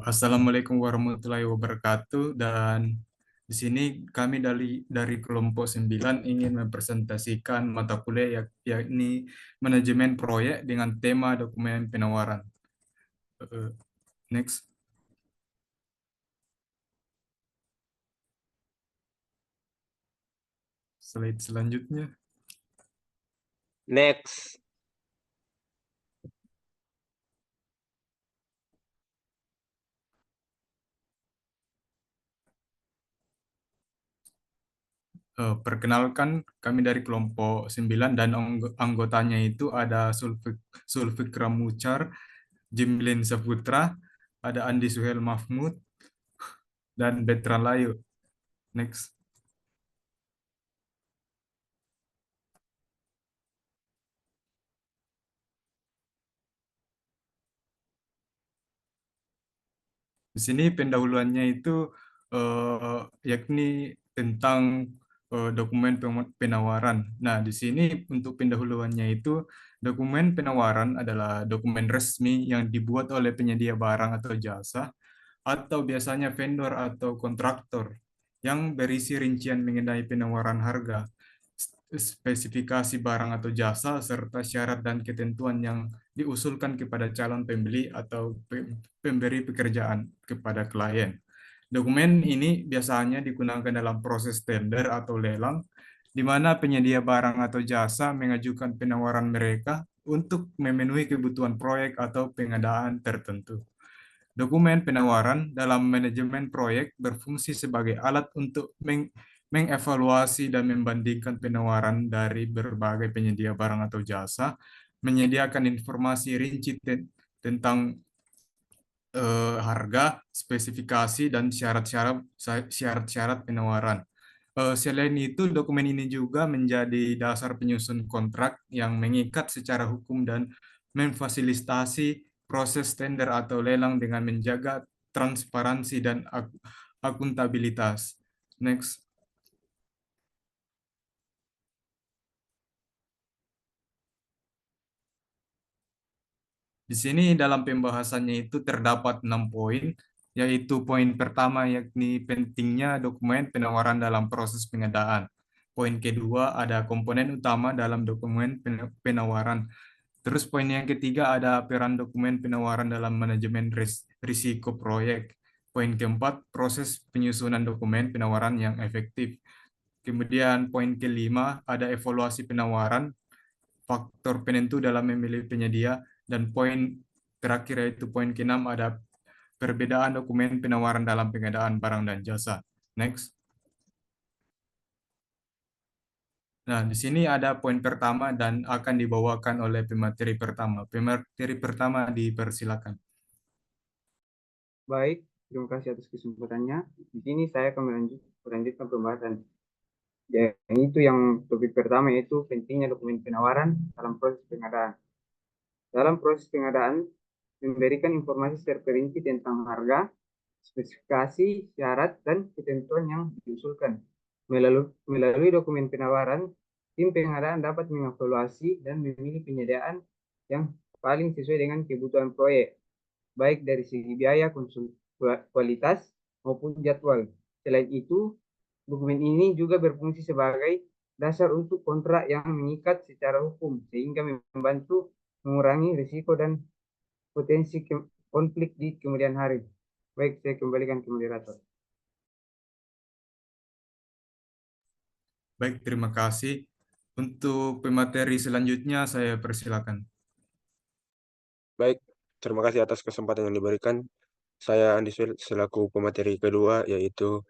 Assalamualaikum warahmatullahi wabarakatuh, dan di sini kami dari kelompok 9 ingin mempresentasikan mata kuliah yakni manajemen proyek dengan tema dokumen penawaran. Eh, Next, slide selanjutnya. Next. Perkenalkan, kami dari kelompok 9 dan anggotanya itu ada Sulfikra Muchar, Jimlin Saputra, ada Andi Suhel Mahmud, dan Betran Layu. Next. Di sini pendahuluannya itu yakni tentang dokumen penawaran. Nah, di sini untuk pendahuluannya itu dokumen penawaran adalah dokumen resmi yang dibuat oleh penyedia barang atau jasa atau biasanya vendor atau kontraktor yang berisi rincian mengenai penawaran harga, spesifikasi barang atau jasa, serta syarat dan ketentuan yang diusulkan kepada calon pembeli atau pemberi pekerjaan kepada klien. Dokumen ini biasanya digunakan dalam proses tender atau lelang, di mana penyedia barang atau jasa mengajukan penawaran mereka untuk memenuhi kebutuhan proyek atau pengadaan tertentu. Dokumen penawaran dalam manajemen proyek berfungsi sebagai alat untuk mengevaluasi dan membandingkan penawaran dari berbagai penyedia barang atau jasa, menyediakan informasi rinci tentang harga, spesifikasi, dan syarat-syarat penawaran. Selain itu, dokumen ini juga menjadi dasar penyusun kontrak yang mengikat secara hukum dan memfasilitasi proses tender atau lelang dengan menjaga transparansi dan akuntabilitas. Next. Di sini dalam pembahasannya itu terdapat 6 poin, yaitu poin pertama yakni pentingnya dokumen penawaran dalam proses pengadaan. Poin kedua ada komponen utama dalam dokumen penawaran. Terus poin yang ketiga ada peran dokumen penawaran dalam manajemen risiko proyek. Poin keempat, proses penyusunan dokumen penawaran yang efektif. Kemudian poin kelima ada evaluasi penawaran, faktor penentu dalam memilih penyedia, dan poin terakhir yaitu poin keenam ada perbedaan dokumen penawaran dalam pengadaan barang dan jasa. Next. Nah, di sini ada poin pertama dan akan dibawakan oleh pemateri pertama. Pemateri pertama dipersilakan. Baik, terima kasih atas kesempatannya. Di sini saya akan melanjutkan pembahasan. Yang itu yang topik pertama yaitu pentingnya dokumen penawaran dalam proses pengadaan. Dalam proses pengadaan, memberikan informasi secara perinci tentang harga, spesifikasi, syarat, dan ketentuan yang diusulkan. Melalui dokumen penawaran, tim pengadaan dapat mengevaluasi dan memilih penyediaan yang paling sesuai dengan kebutuhan proyek, baik dari segi biaya, kualitas, maupun jadwal. Selain itu, dokumen ini juga berfungsi sebagai dasar untuk kontrak yang mengikat secara hukum, sehingga membantu mengurangi risiko dan potensi konflik di kemudian hari. Baik, saya kembalikan ke moderator. Baik, terima kasih. Untuk pemateri selanjutnya saya persilakan. Baik, terima kasih atas kesempatan yang diberikan. Saya Andi Suel selaku pemateri kedua, yaitu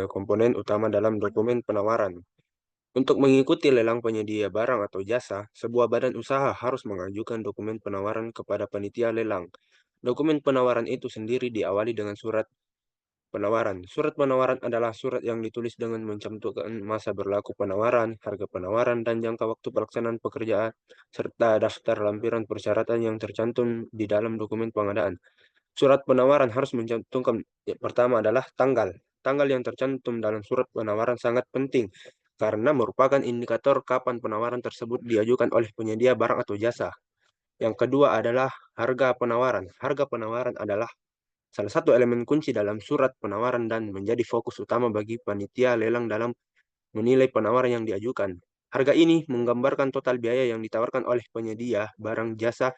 komponen utama dalam dokumen penawaran. Untuk mengikuti lelang penyedia barang atau jasa, sebuah badan usaha harus mengajukan dokumen penawaran kepada panitia lelang. Dokumen penawaran itu sendiri diawali dengan surat penawaran. Surat penawaran adalah surat yang ditulis dengan mencantumkan masa berlaku penawaran, harga penawaran, dan jangka waktu pelaksanaan pekerjaan, serta daftar lampiran persyaratan yang tercantum di dalam dokumen pengadaan. Surat penawaran harus mencantumkan, pertama adalah tanggal. Tanggal yang tercantum dalam surat penawaran sangat penting karena merupakan indikator kapan penawaran tersebut diajukan oleh penyedia barang atau jasa. Yang kedua adalah harga penawaran. Harga penawaran adalah salah satu elemen kunci dalam surat penawaran dan menjadi fokus utama bagi panitia lelang dalam menilai penawaran yang diajukan. Harga ini menggambarkan total biaya yang ditawarkan oleh penyedia barang jasa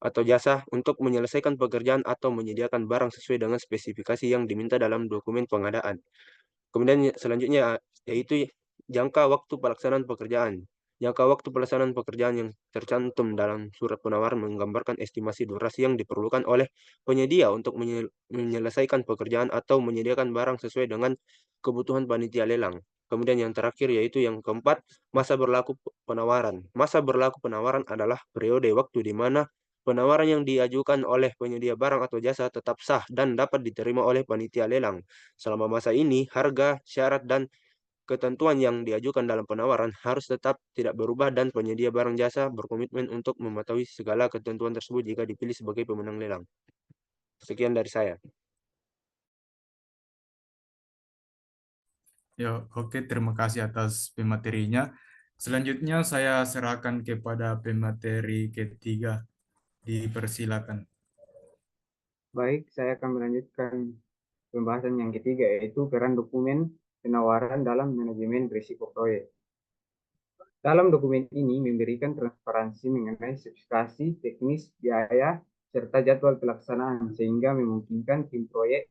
atau jasa untuk menyelesaikan pekerjaan atau menyediakan barang sesuai dengan spesifikasi yang diminta dalam dokumen pengadaan. Kemudian selanjutnya yaitu jangka waktu pelaksanaan pekerjaan. Jangka waktu pelaksanaan pekerjaan yang tercantum dalam surat penawaran menggambarkan estimasi durasi yang diperlukan oleh penyedia untuk menyelesaikan pekerjaan atau menyediakan barang sesuai dengan kebutuhan panitia lelang. Kemudian yang terakhir yaitu yang keempat, masa berlaku penawaran. Masa berlaku penawaran adalah periode waktu di mana penawaran yang diajukan oleh penyedia barang atau jasa tetap sah dan dapat diterima oleh panitia lelang. Selama masa ini, harga, syarat, dan ketentuan yang diajukan dalam penawaran harus tetap tidak berubah dan penyedia barang jasa berkomitmen untuk mematuhi segala ketentuan tersebut jika dipilih sebagai pemenang lelang. Sekian dari saya. Ya, oke, terima kasih atas pematerinya. Selanjutnya saya serahkan kepada pemateri ketiga. Dipersilakan. Baik, saya akan melanjutkan pembahasan yang ketiga, yaitu peran dokumen penawaran dalam manajemen risiko proyek. Dalam dokumen ini memberikan transparansi mengenai spesifikasi, teknis, biaya, serta jadwal pelaksanaan, sehingga memungkinkan tim proyek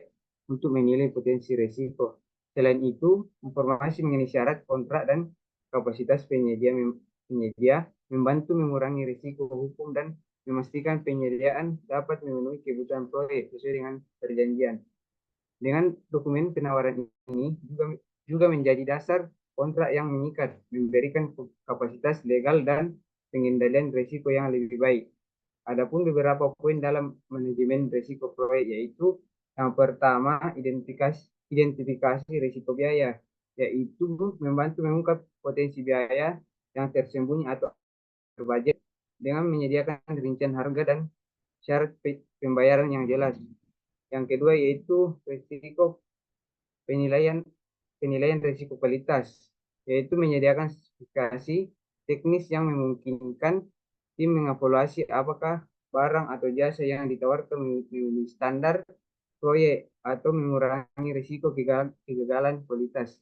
untuk menilai potensi risiko. Selain itu, informasi mengenai syarat kontrak dan kapasitas penyedia membantu mengurangi risiko hukum dan memastikan penyediaan dapat memenuhi kebutuhan proyek sesuai dengan perjanjian. Dengan dokumen penawaran ini juga menjadi dasar kontrak yang mengikat, memberikan kapasitas legal dan pengendalian risiko yang lebih baik. Adapun beberapa poin dalam manajemen risiko proyek, yaitu yang pertama, identifikasi risiko biaya, yaitu membantu mengungkap potensi biaya yang tersembunyi atau berbudget dengan menyediakan rincian harga dan syarat pembayaran yang jelas. Yang kedua yaitu risiko penilaian penilaian risiko kualitas, yaitu menyediakan spesifikasi teknis yang memungkinkan tim mengevaluasi apakah barang atau jasa yang ditawarkan memenuhi standar proyek atau mengurangi risiko kegagalan kualitas.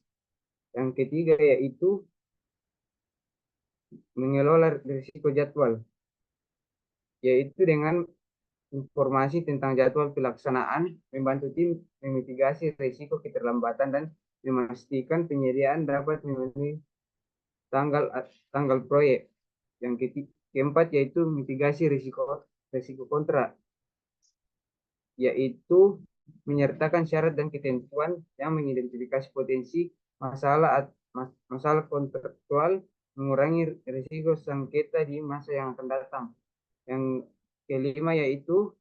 Yang ketiga yaitu mengelola risiko jadwal, yaitu dengan informasi tentang jadwal pelaksanaan, membantu tim memitigasi risiko keterlambatan dan memastikan penyediaan dapat memenuhi tanggal tanggal proyek. Yang keempat yaitu mitigasi risiko kontrak, yaitu menyertakan syarat dan ketentuan yang mengidentifikasi potensi masalah masalah kontraktual, mengurangi risiko sengketa di masa yang akan datang. Yang kelima yaitu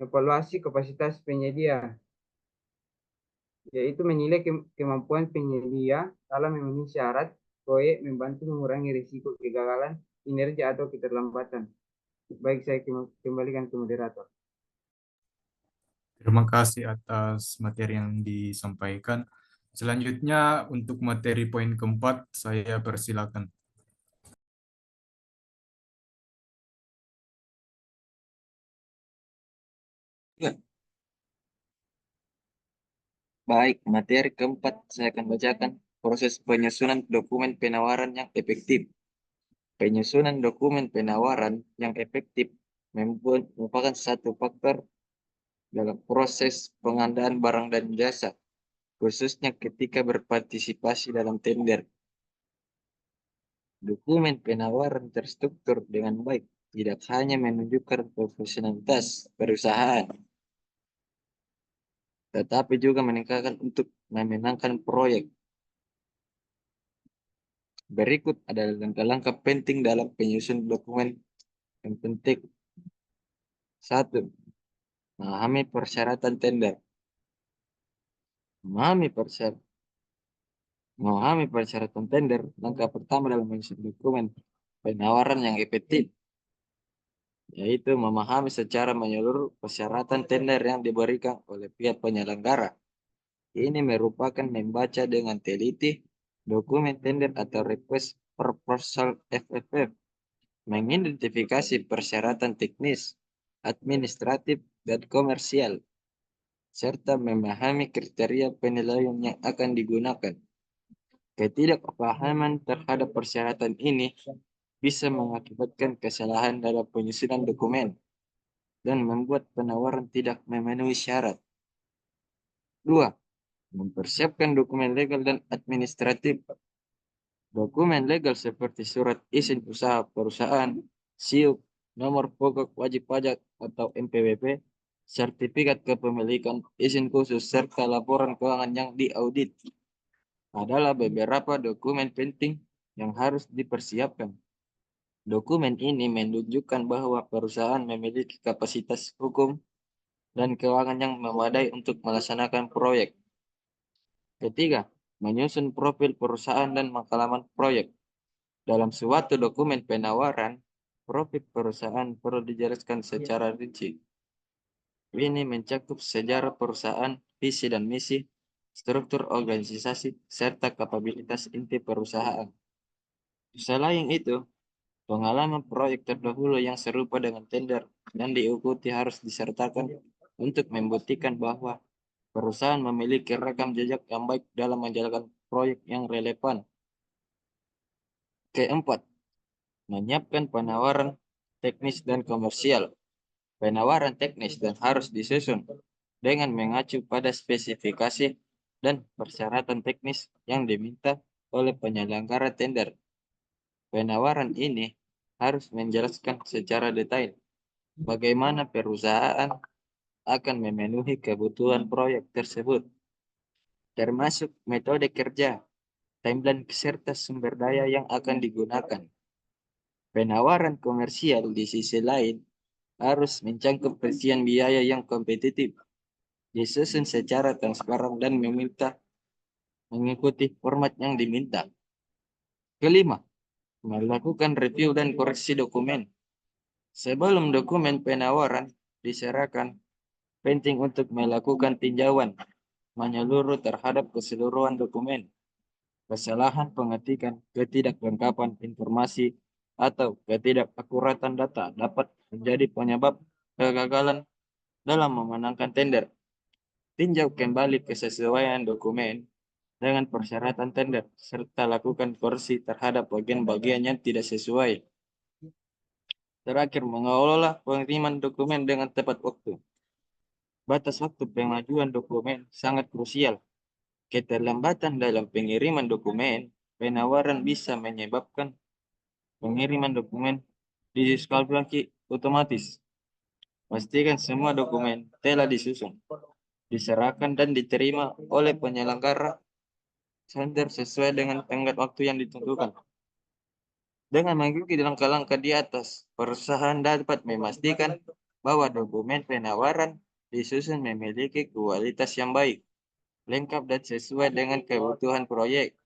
evaluasi kapasitas penyedia, yaitu menilai kemampuan penyedia dalam memenuhi syarat proyek, membantu mengurangi risiko kegagalan kinerja atau keterlambatan. Baik, saya kembalikan ke moderator. Terima kasih atas materi yang disampaikan. Selanjutnya untuk materi poin keempat, saya persilakan. Ya, baik. Materi keempat saya akan bacakan proses penyusunan dokumen penawaran yang efektif. Penyusunan dokumen penawaran yang efektif merupakan satu faktor dalam proses pengadaan barang dan jasa, khususnya ketika berpartisipasi dalam tender. Dokumen penawaran terstruktur dengan baik tidak hanya menunjukkan profesionalitas perusahaan, tetapi juga meningkatkan untuk memenangkan proyek. Berikut adalah langkah-langkah penting dalam penyusunan dokumen yang penting. 1. Memahami persyaratan tender. Memahami persyaratan tender. Langkah pertama dalam menyusun dokumen penawaran yang efektif, yaitu memahami secara menyeluruh persyaratan tender yang diberikan oleh pihak penyelenggara. Ini merupakan membaca dengan teliti dokumen tender atau request proposal FFF, mengidentifikasi persyaratan teknis, administratif, dan komersial, serta memahami kriteria penilaian yang akan digunakan. Ketidakpahaman terhadap persyaratan ini bisa mengakibatkan kesalahan dalam penyusunan dokumen dan membuat penawaran tidak memenuhi syarat. 2. Mempersiapkan dokumen legal dan administratif. Dokumen legal seperti surat izin usaha perusahaan, SIUP, nomor pokok wajib pajak atau NPWP, sertifikat kepemilikan, izin khusus, serta laporan keuangan yang diaudit adalah beberapa dokumen penting yang harus dipersiapkan. Dokumen ini menunjukkan bahwa perusahaan memiliki kapasitas hukum dan keuangan yang memadai untuk melaksanakan proyek. Ketiga, menyusun profil perusahaan dan pengalaman proyek. Dalam suatu dokumen penawaran, profil perusahaan perlu dijelaskan secara rinci. Ini mencakup sejarah perusahaan, visi dan misi, struktur organisasi, serta kapabilitas inti perusahaan. Selain itu, pengalaman proyek terdahulu yang serupa dengan tender dan diikuti harus disertakan untuk membuktikan bahwa perusahaan memiliki rekam jejak yang baik dalam menjalankan proyek yang relevan. Keempat, menyiapkan penawaran teknis dan komersial. Penawaran teknis dan harus disusun dengan mengacu pada spesifikasi dan persyaratan teknis yang diminta oleh penyelenggara tender. Penawaran ini harus menjelaskan secara detail bagaimana perusahaan akan memenuhi kebutuhan proyek tersebut, termasuk metode kerja, timeline, serta sumber daya yang akan digunakan. Penawaran komersial di sisi lain harus mencakup rincian biaya yang kompetitif, disusun secara transparan dan mengikuti format yang diminta. Kelima, melakukan review dan koreksi dokumen. Sebelum dokumen penawaran diserahkan, penting untuk melakukan tinjauan menyeluruh terhadap keseluruhan dokumen. Kesalahan pengetikan, ketidaklengkapan informasi, atau ketidakakuratan data dapat menjadi penyebab kegagalan dalam memenangkan tender. Tinjau kembali kesesuaian dokumen dengan persyaratan tender, serta lakukan koreksi terhadap bagian-bagian yang tidak sesuai. Terakhir, mengelola pengiriman dokumen dengan tepat waktu. Batas waktu pengajuan dokumen sangat krusial. Keterlambatan dalam pengiriman dokumen penawaran bisa menyebabkan pengiriman dokumen didiskualifikasi otomatis. Pastikan semua dokumen telah disusun, diserahkan dan diterima oleh penyelenggara tender sesuai dengan tenggat waktu yang ditentukan. Dengan mengikuti langkah-langkah di atas, perusahaan dapat memastikan bahwa dokumen penawaran disusun memiliki kualitas yang baik, lengkap dan sesuai dengan kebutuhan proyek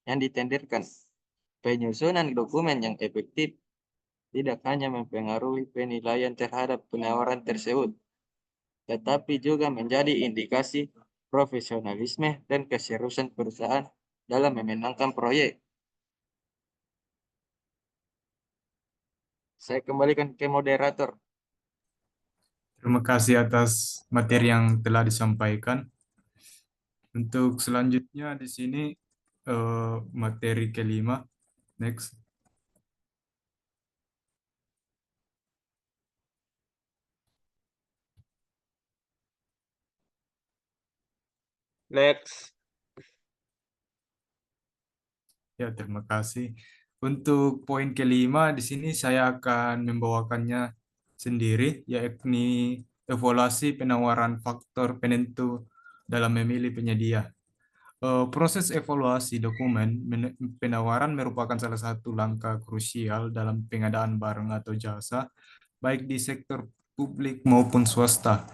yang ditenderkan. Penyusunan dokumen yang efektif tidak hanya mempengaruhi penilaian terhadap penawaran tersebut, tetapi juga menjadi indikasi profesionalisme dan keseriusan perusahaan dalam memenangkan proyek. Saya kembalikan ke moderator. Terima kasih atas materi yang telah disampaikan. Untuk selanjutnya di sini materi kelima. Next. Next. Ya, terima kasih. Untuk poin kelima di sini saya akan membawakannya sendiri, yakni evaluasi penawaran faktor penentu dalam memilih penyedia. Proses evaluasi dokumen penawaran merupakan salah satu langkah krusial dalam pengadaan barang atau jasa, baik di sektor publik maupun swasta.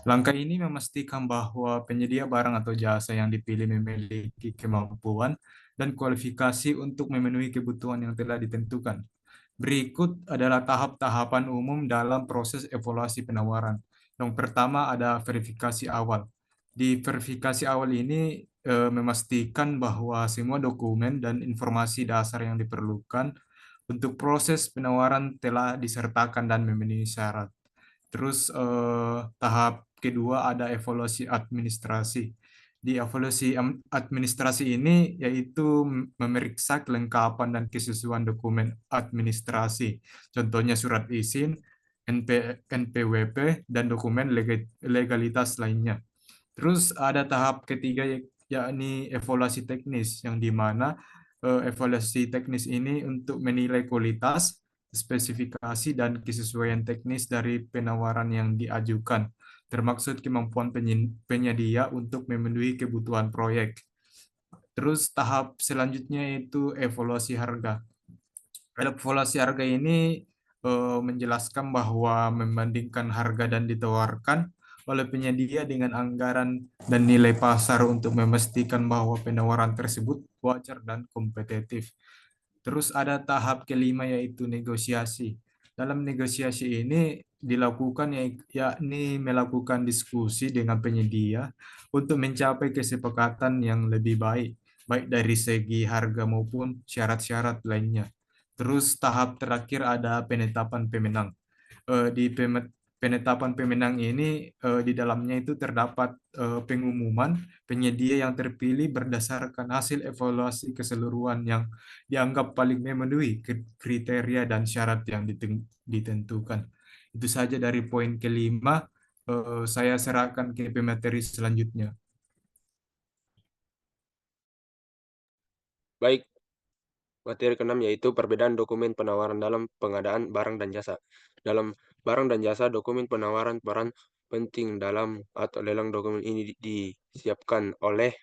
Langkah ini memastikan bahwa penyedia barang atau jasa yang dipilih memiliki kemampuan dan kualifikasi untuk memenuhi kebutuhan yang telah ditentukan. Berikut adalah tahap-tahapan umum dalam proses evaluasi penawaran. Yang pertama ada verifikasi awal. Di verifikasi awal ini memastikan bahwa semua dokumen dan informasi dasar yang diperlukan untuk proses penawaran telah disertakan dan memenuhi syarat. Terus tahap kedua ada evaluasi administrasi. Di evaluasi administrasi ini yaitu memeriksa kelengkapan dan kesesuaian dokumen administrasi. Contohnya surat izin, NPWP, dan dokumen legalitas lainnya. Terus ada tahap ketiga yakni evaluasi teknis yang di mana evaluasi teknis ini untuk menilai kualitas, spesifikasi dan kesesuaian teknis dari penawaran yang diajukan, termaksud kemampuan penyedia untuk memenuhi kebutuhan proyek. Terus tahap selanjutnya itu evaluasi harga. Evaluasi harga ini menjelaskan bahwa membandingkan harga dan ditawarkan oleh penyedia dengan anggaran dan nilai pasar untuk memastikan bahwa penawaran tersebut wajar dan kompetitif. Terus ada tahap kelima yaitu negosiasi. Dalam negosiasi ini dilakukan yakni melakukan diskusi dengan penyedia untuk mencapai kesepakatan yang lebih baik, baik dari segi harga maupun syarat-syarat lainnya. Terus tahap terakhir ada penetapan pemenang. Di penetapan pemenang ini di dalamnya itu terdapat pengumuman penyedia yang terpilih berdasarkan hasil evaluasi keseluruhan yang dianggap paling memenuhi kriteria dan syarat yang ditentukan. Itu saja dari poin kelima. Saya serahkan ke pemateri selanjutnya. Baik, materi keenam yaitu perbedaan dokumen penawaran dalam pengadaan barang dan jasa. Dalam barang dan jasa, dokumen penawaran peran penting dalam atau lelang. Dokumen ini disiapkan oleh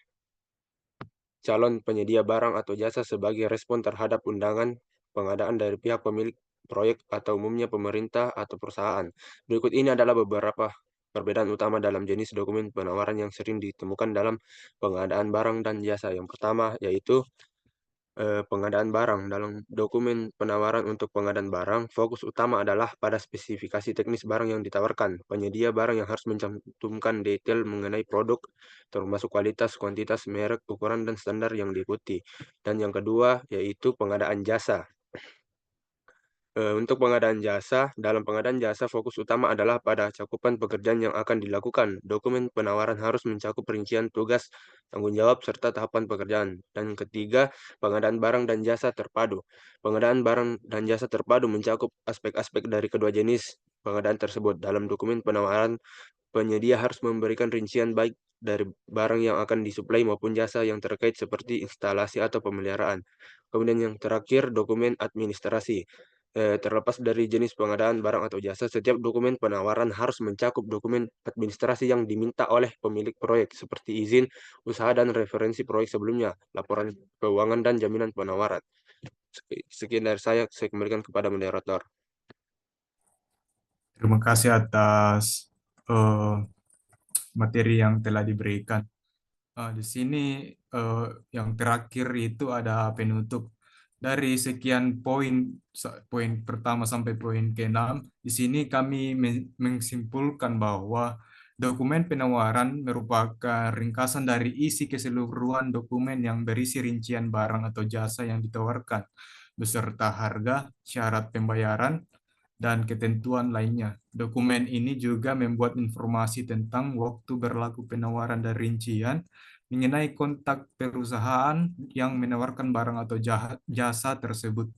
calon penyedia barang atau jasa sebagai respon terhadap undangan pengadaan dari pihak pemilik proyek atau umumnya pemerintah atau perusahaan. Berikut ini adalah beberapa perbedaan utama dalam jenis dokumen penawaran yang sering ditemukan dalam pengadaan barang dan jasa. Yang pertama yaitu pengadaan barang. Dalam dokumen penawaran untuk pengadaan barang, fokus utama adalah pada spesifikasi teknis barang yang ditawarkan. Penyedia barang yang harus mencantumkan detail mengenai produk, termasuk kualitas, kuantitas, merek, ukuran, dan standar yang diikuti. Dan yang kedua yaitu pengadaan jasa. Untuk pengadaan jasa, dalam pengadaan jasa fokus utama adalah pada cakupan pekerjaan yang akan dilakukan. Dokumen penawaran harus mencakup rincian tugas, tanggung jawab, serta tahapan pekerjaan. Dan ketiga, pengadaan barang dan jasa terpadu. Pengadaan barang dan jasa terpadu mencakup aspek-aspek dari kedua jenis pengadaan tersebut. Dalam dokumen penawaran, penyedia harus memberikan rincian baik dari barang yang akan disuplai maupun jasa yang terkait seperti instalasi atau pemeliharaan. Kemudian yang terakhir, dokumen administrasi. Terlepas dari jenis pengadaan barang atau jasa, setiap dokumen penawaran harus mencakup dokumen administrasi yang diminta oleh pemilik proyek, seperti izin, usaha, dan referensi proyek sebelumnya, laporan keuangan, dan jaminan penawaran. Sekian dari saya kembalikan kepada moderator. Terima kasih atas materi yang telah diberikan. Di sini yang terakhir itu ada penutup. Dari sekian poin, poin pertama sampai poin ke-6, di sini kami menyimpulkan bahwa dokumen penawaran merupakan ringkasan dari isi keseluruhan dokumen yang berisi rincian barang atau jasa yang ditawarkan, beserta harga, syarat pembayaran, dan ketentuan lainnya. Dokumen ini juga membuat informasi tentang waktu berlaku penawaran dan rincian mengenai kontak perusahaan yang menawarkan barang atau jasa tersebut.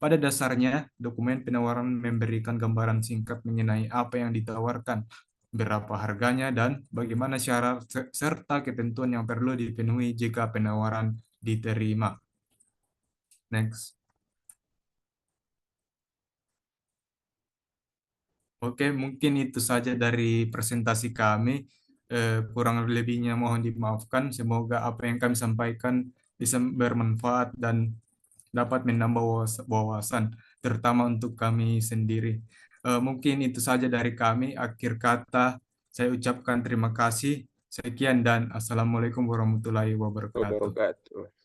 Pada dasarnya, dokumen penawaran memberikan gambaran singkat mengenai apa yang ditawarkan, berapa harganya, dan bagaimana syarat serta ketentuan yang perlu dipenuhi jika penawaran diterima. Next. Oke, mungkin itu saja dari presentasi kami. Kurang lebihnya mohon dimaafkan. Semoga apa yang kami sampaikan bisa bermanfaat dan dapat menambah wawasan, terutama untuk kami sendiri. Mungkin itu saja dari kami. Akhir kata, saya ucapkan terima kasih. Sekian dan Assalamualaikum warahmatullahi wabarakatuh. Wabarakatuh.